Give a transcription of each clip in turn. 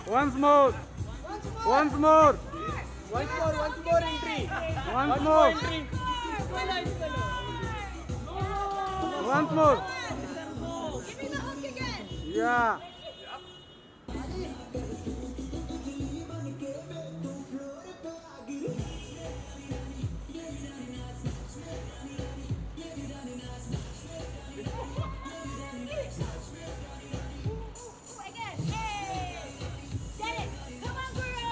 Once more. Once more. Once more entry. Once more. Entry. Once more. Give me the hook again. Yeah. Again. Hey. Get it. Come on, Guru.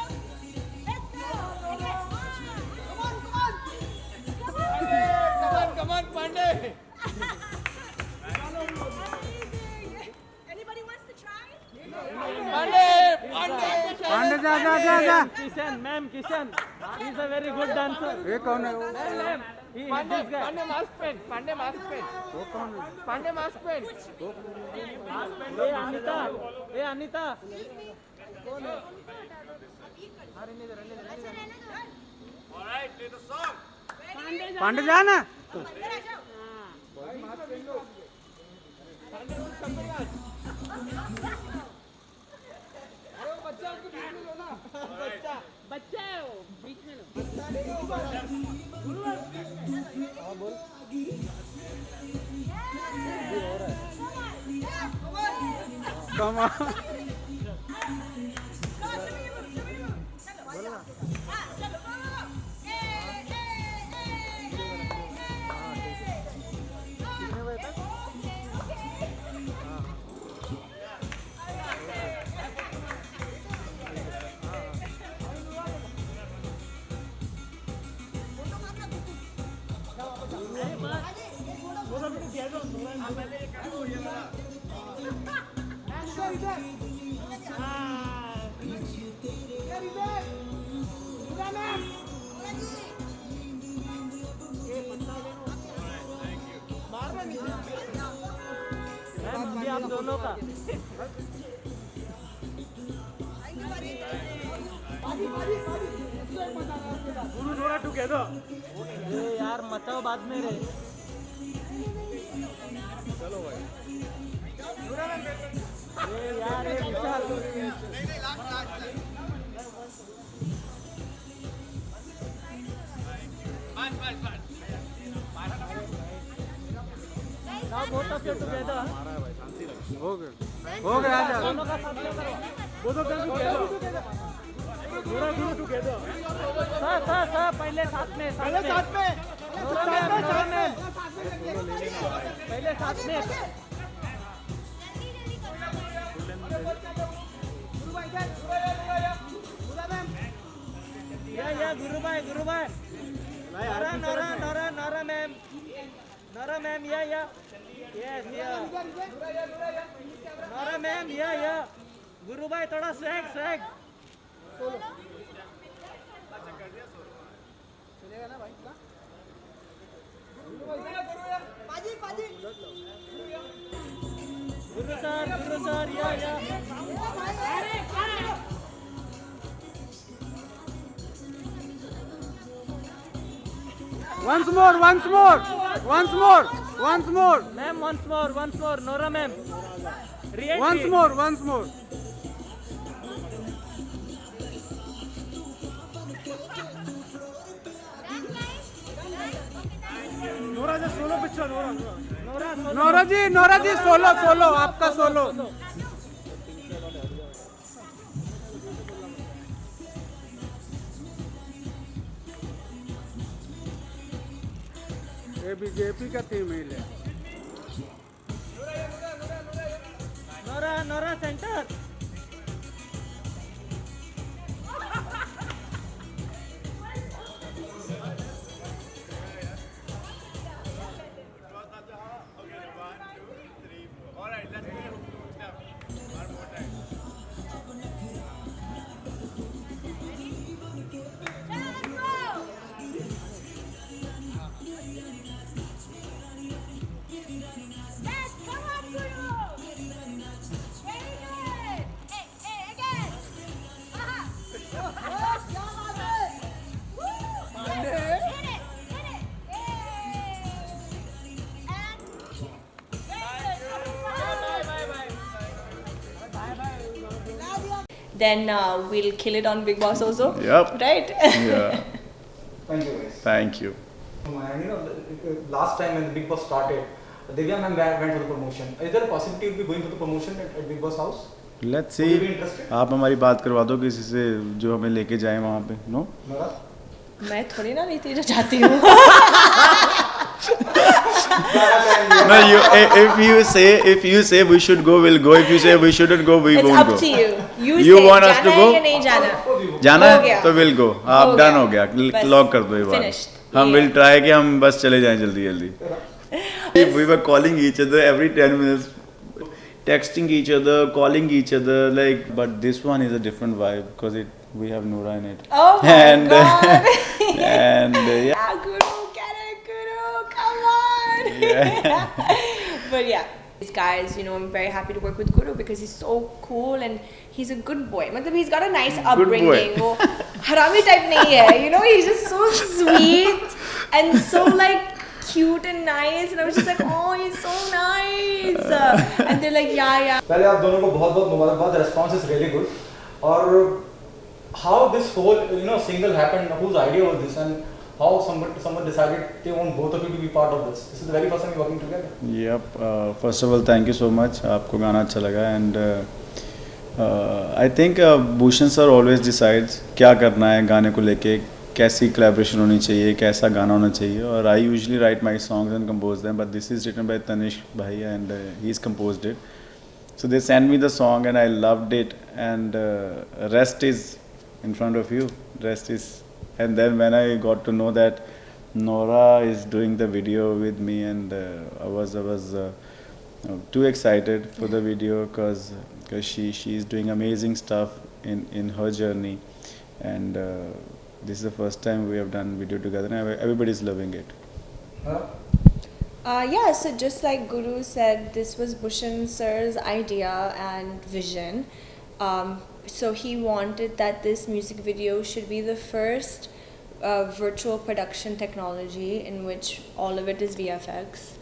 Let's go. Again. Come on, Pandey. Anybody wants to try? Pandey. Pandey जा जा जा जा. Kishan, ma'am, Kishan. He's a very good dancer. ये कौन है? Ma'am, he is this guy. Pandey mask pen. Pandey mask pen. वो कौन है? Pandey mask pen. Hey, Anita. Hey, Anita. Pandey जा ना. बच्चा है वो, बीच में लो. Come on. मैम, अभी आप दोनों का. ये यार मचाओ बाद में रे. ये यार ये विशाल. Now both of you together. हो गया. हो गया जा. दोनों का साथ में करो. सर पहले साथ में. Nora ma'am. पहले साथ में. या गुरु भाई. नोरा मैम या. यस या. नोरा मैम या. गुरु भाई थोड़ा स्वैग. गुरु sir yeah. Once more. Ma'am once more. Nora ma'am. Once more. Nora ji solo आपका सोलो. ये बीजेपी का टीम ही है. Nora centre. Let's then we'll kill it on Big Boss also. Yep. Right? Yeah. Thank you guys. Thank you. And you know, last time when the Big Boss started, Divya ma'am went for the promotion. Is there a possibility of be going for the promotion at Big Boss house? Let's Would you see. be interested? आप हमारी बात करवा दो किसी से जो हमें लेके जाए वहाँ पे. No? Nora? मैं थोड़ी ना लेती जाती हूँ. No, if you say we should go, we'll go. If you say we shouldn't go, we It's won't up go. to you. You say, want us to जाना go? है या नहीं जाना? जाना हो है गया. तो we'll go. हो आप डन गया. हो गया. बस. लॉक कर दो ये बात. Finished. हम Yeah. will try कि हम बस चले जाएं जल्दी जल्दी. We were calling each other every 10 minutes, texting each other, calling each other. Like, but this one is a different vibe because we have Noora in it. Oh my And, God. And yeah. Yeah, Guru, get it, Guru, come on. Yeah. But yeah, these guys, you know, I'm very happy to work with Guru because he's so cool and he's a good boy. Matlab, he's got a nice upbringing. वो harami type नहीं है, you know, he's just so sweet and so like cute and nice. And I was just like, oh, he's so nice. And they're like, yeah. पहले आप दोनों को बहुत-बहुत मुबारकबाद. The response is really good. और how this whole single happened? Whose idea was this? And how someone decided they want both of you to be part of this? This is the very first time you're working together. Yep. First of all, thank you so much. आपको गाना अच्छा लगा and I think Bhushan sir always decides क्या करना है गाने को लेके, कैसी collaboration होनी चाहिए, कैसा गाना होना चाहिए. और I usually write my songs and compose them, but this is written by Tanishq Bhaiya and he's composed it. So they sent me the song and I loved it and rest is in front of you. Rest is, and then when I got to know that Noora is doing the video with me and I was too excited for the video because she is doing amazing stuff in her journey and this is the first time we have done video together and everybody is loving it. Yeah, so just like Guru said, this was Bhushan sir's idea and vision. So he wanted that this music video should be the first virtual production technology in which all of it is VFX.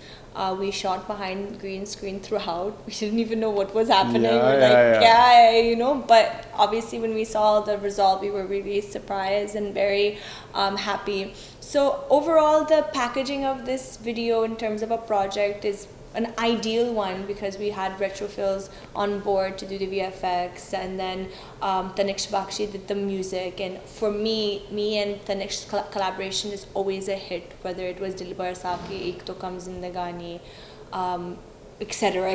We shot behind green screen throughout. We didn't even know what was happening. Yeah. But obviously when we saw the result, we were really surprised and very happy. So overall, the packaging of this video in terms of a project is an ideal one because we had Retrophils on board to do the VFX and then Tanishq Bakshi did the music, and for me and Tanishq's collaboration is always a hit, whether it was Dilbar Saab ki Ek To Kam Zindagani, etc.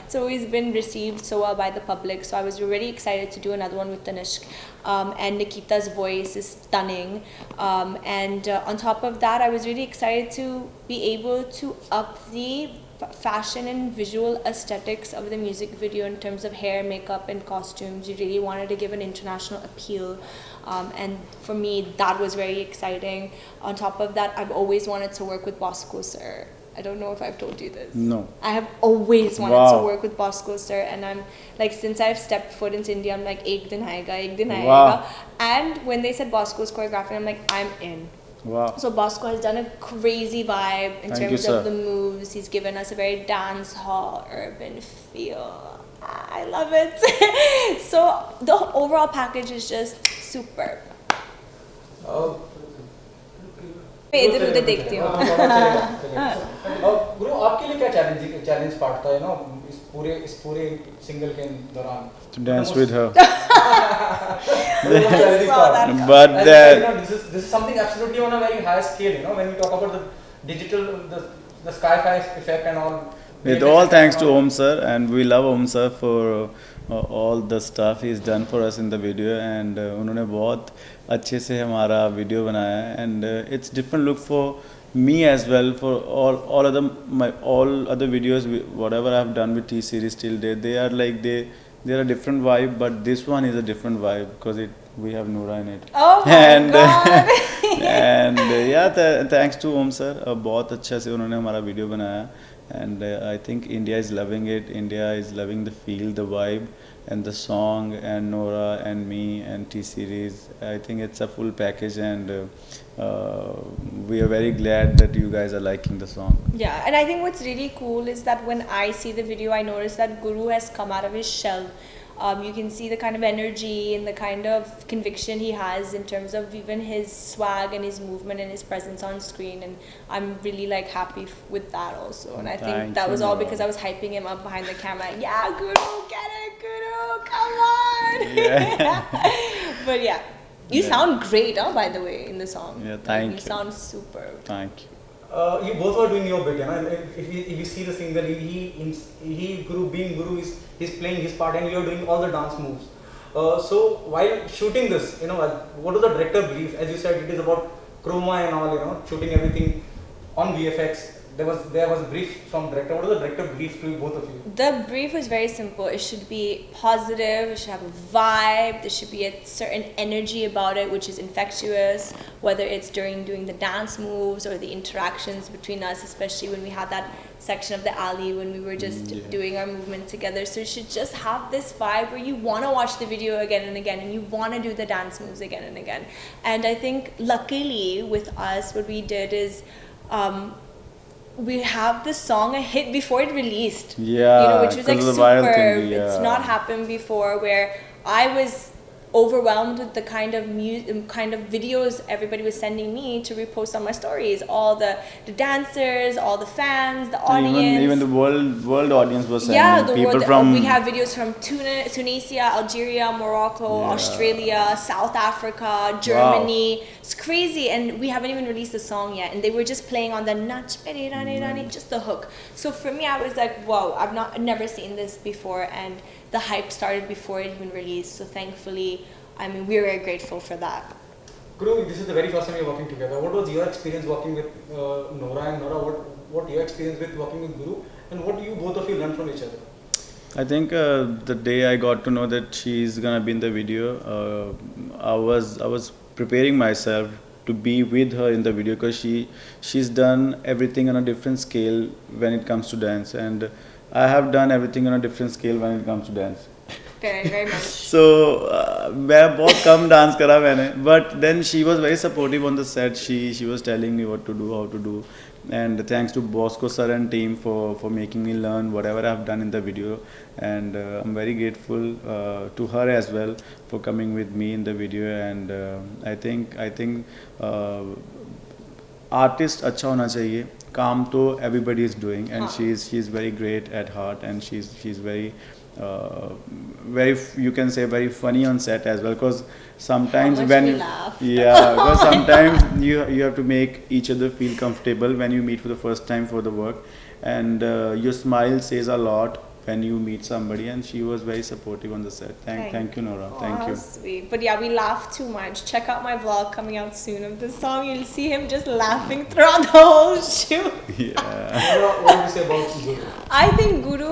It's always been received so well by the public, so I was really excited to do another one with Tanishq. And Nikita's voice is stunning, and on top of that I was really excited to be able to up the fashion and visual aesthetics of the music video in terms of hair, makeup and costumes. We really wanted to give an international appeal, and for me that was very exciting. On top of that, I've always wanted to work with Bosco sir. I don't know if I've told you this. No. I have always wanted Wow. to work with Bosco sir, and I'm like, since I've stepped foot into India, I'm like, ek din aayega. Wow. And when they said Bosco's choreography, I'm like, I'm in. Wow. So Bosco has done a crazy vibe in Thank you, terms sir. of the moves. He's given us a very dance hall, urban feel. I love it. So the overall package is just superb. मैं इधर उधर देखती हूँ. गुरु आपके लिए क्या challenge part था इस पूरे सिंगल के दौरान? To dance with her. But But this is something absolutely on a very high scale. When we talk about the digital, the sci-fi effect and all. with all thanks to Om sir, and we love Om sir for all the stuff he's done for us in the video, and उन्होंने बहुत अच्छे से हमारा video बनाया है, and it's different look for me as well. For all other videos, whatever I've done with T series till date, they are like they're a different vibe, but this one is a different vibe because we have Noora in it. Oh my and God. and thanks to Om sir, बहुत अच्छा से उन्होंने हमारा video बनाया, and I think India is loving it. India is loving the feel, the vibe, and the song, and Noora and me and T series. I think it's a full package, and we are very glad that you guys are liking the song. Yeah, and I think what's really cool is that when I see the video, I notice that Guru has come out of his shell You can see the kind of energy and the kind of conviction he has in terms of even his swag and his movement and his presence on screen, and I'm really like happy with that also. And I think Thank that you, was all Nora. because I was hyping him up behind the camera. Yeah, Guru, get it, Guru, come on. Yeah. But yeah, you Yeah. sound great, by the way, in the song. Yeah, Like, thank you. you. Sound superb. Thank you. You both are doing your bit, you know. If you see the single, he Guru being Guru is he's playing his part, and you are doing all the dance moves. So while shooting this, you know, what does the director believe? As you said, it is about chroma and all, you know, shooting everything on VFX. There was a brief from director. What does the director believe to both of you? The brief was very simple. It should be positive, it should have a vibe, there should be a certain energy about it which is infectious, whether it's during doing the dance moves or the interactions between us, especially when we had that section of the alley when we were just doing our movement together. So it should just have this vibe where you want to watch the video again and again, and you want to do the dance moves again and again. And I think luckily with us, what we did is we have the song a hit before it released. Yeah, You know, which was like 'cause of the viral superb. thing, It's yeah. not happened before, where I was overwhelmed with the kind of videos everybody was sending me to repost on my stories. All the dancers, all the fans, the And audience. even the world audience was sending Yeah, the people world, from we have videos from Tunisia, Algeria, Morocco, Yeah. Australia, South Africa, Germany. It's crazy, and we haven't even released the song yet, and they were just playing on the Nach Peri Rani Rani, just the hook. So for me, I was like, whoa, I've never seen this before, and the hype started before it even released. So thankfully, I mean, we're very grateful for that. Guru, this is the very first time you're working together. What was your experience working with Nora, and Nora, what your experience with working with Guru, and what do you both of you learn from each other? I think the day I got to know that she's gonna be in the video, I was preparing myself to be with her in the video, because she's done everything on a different scale when it comes to dance, and I have done everything on a different scale when it comes to dance. Very, very much. So मैं बहुत कम dance करा मैंने, but then she was very supportive on the set. She was telling me what to do, how to do, and thanks to Bosco sir and team for making me learn whatever I've done in the video, and I'm very grateful to her as well for coming with me in the video. And I think artist अच्छा होना चाहिए, काम तो everybody is doing, and she's very great at heart, and she's very you can say very funny on set as well, because sometimes How much when we laugh. because sometimes you have to make each other feel comfortable when you meet for the first time for the work, and your smile says a lot when you meet somebody, and she was very supportive on the set. Thank you, Nora. Thank Aw, you. Sweet. But yeah, we laugh too much. Check out my vlog coming out soon of this song. You'll see him just laughing throughout the whole shoot. Yeah. Nora, what do you say about Guru? I think Guru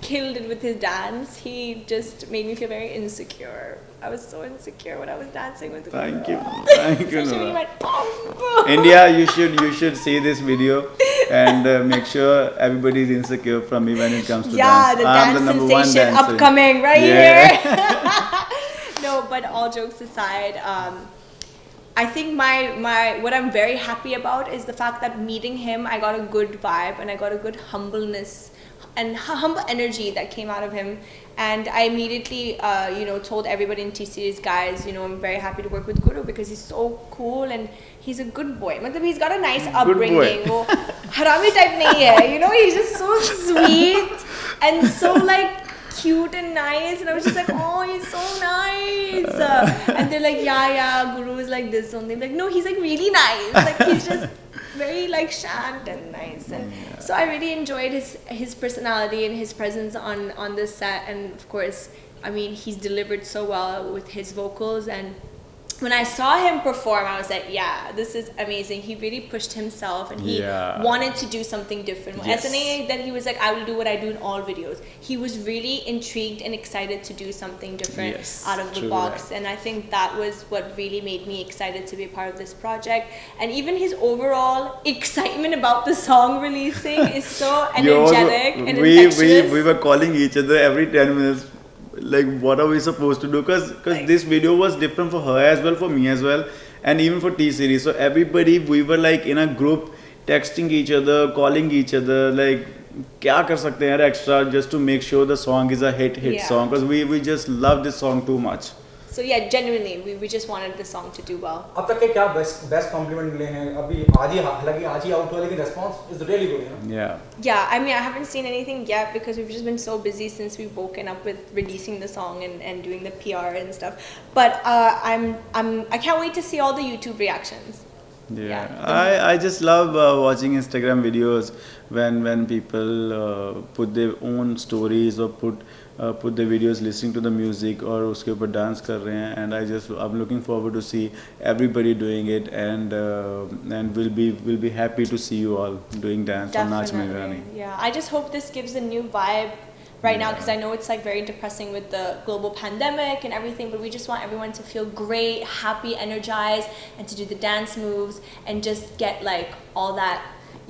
killed it with his dance. He just made me feel very insecure. I was so insecure when I was dancing with Guru. Thank you, Especially when he Nora. went, boom, boom. India, you should see this video and make sure everybody is insecure from me when it comes to Yeah, dance. the I'm dance the number one sensation dancer. upcoming right Yeah. here. No, but all jokes aside, I think my what I'm very happy about is the fact that meeting him, I got a good vibe and I got a good humbleness and humble energy that came out of him. And I immediately, told everybody in T-Series, guys, I'm very happy to work with Guru because he's so cool and he's a good boy. Matlab, he's got a nice upbringing. boy. वो harami type nahi hai. He's just so sweet and so cute and nice, and I was just like, oh, he's so nice. And they're like, yeah, Guru is like this only. I'm like, no, he's really nice. He's just very shant and nice. And so I really enjoyed his personality and his presence on this set. And of course, I mean, he's delivered so well with his vocals. And when I saw him perform, I was like, yeah, this is amazing. He really pushed himself and he wanted to do something different. Yes. SNA, then he was like, I will do what I do in all videos. He was really intrigued and excited to do something different out of the true box. that. And I think that was what really made me excited to be a part of this project. And even his overall excitement about the song releasing is so energetic and infectious. We were calling each other every 10 minutes, what are we supposed to do, because this video was different for her as well, for me as well, and even for T-Series. So everybody, we were in a group texting each other, calling each other, क्या कर सकते हैं यार extra just to make sure the song is a hit Yeah. song because we just love this song too much. So yeah, genuinely, we just wanted the song to do well. अब तक के क्या best compliment मिले हैं अभी आज ही हालांकि आज ही आउट हुआ लेकिन response is really good you know Yeah. Yeah, I mean, I haven't seen anything yet because we've just been so busy since we've woken up with releasing the song and doing the PR and stuff. But I can't wait to see all the YouTube reactions. Yeah, Yeah. I just love watching Instagram videos when people put their own stories or put the videos listening to the music और उसके ऊपर dance कर रहे हैं and I'm looking forward to see everybody doing it and we'll be happy to see you all doing dance on Naach Mein Gaane. Yeah, I just hope this gives a new vibe right now because I know it's like very depressing with the global pandemic and everything, but we just want everyone to feel great, happy, energized, and to do the dance moves and just get like all that,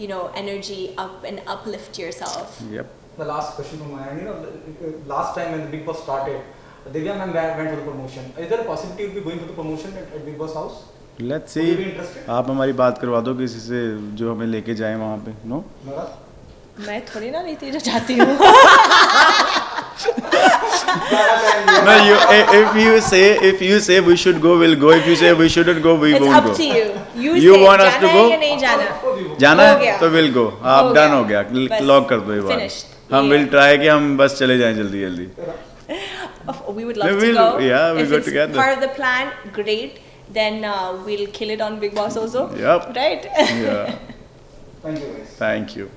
you know, energy up and uplift yourself. Yep. The last question from my end, you know, last time when the Big Boss started, Divya ma'am went for the promotion. Is there a possibility you'll be going for the promotion at Big Boss house? Let's Would you be see. interested? आप हमारी बात करवा दो किसी से जो हमें लेके जाए वहाँ पे. No? Nora? मैं थोड़ी ना लेती जो चाहती हूँ. No, if you say we should go, we'll go. If you say we shouldn't go, we It's won't up go. to you. You You say want us to जाना go? है या नहीं जाना. जाना हो है गया. तो we'll go. आप हो डन गया. हो गया. बस. लॉक कर दो ये बात. Finished. हम Yeah. will try कि हम बस चले जाएं जल्दी जल्दी. We would love to We'll- go. yeah, we'll if go it's together. part of the plan, great. Then we'll kill it on Big Boss also. Yep. Right? Yeah. Thank you guys. Thank you.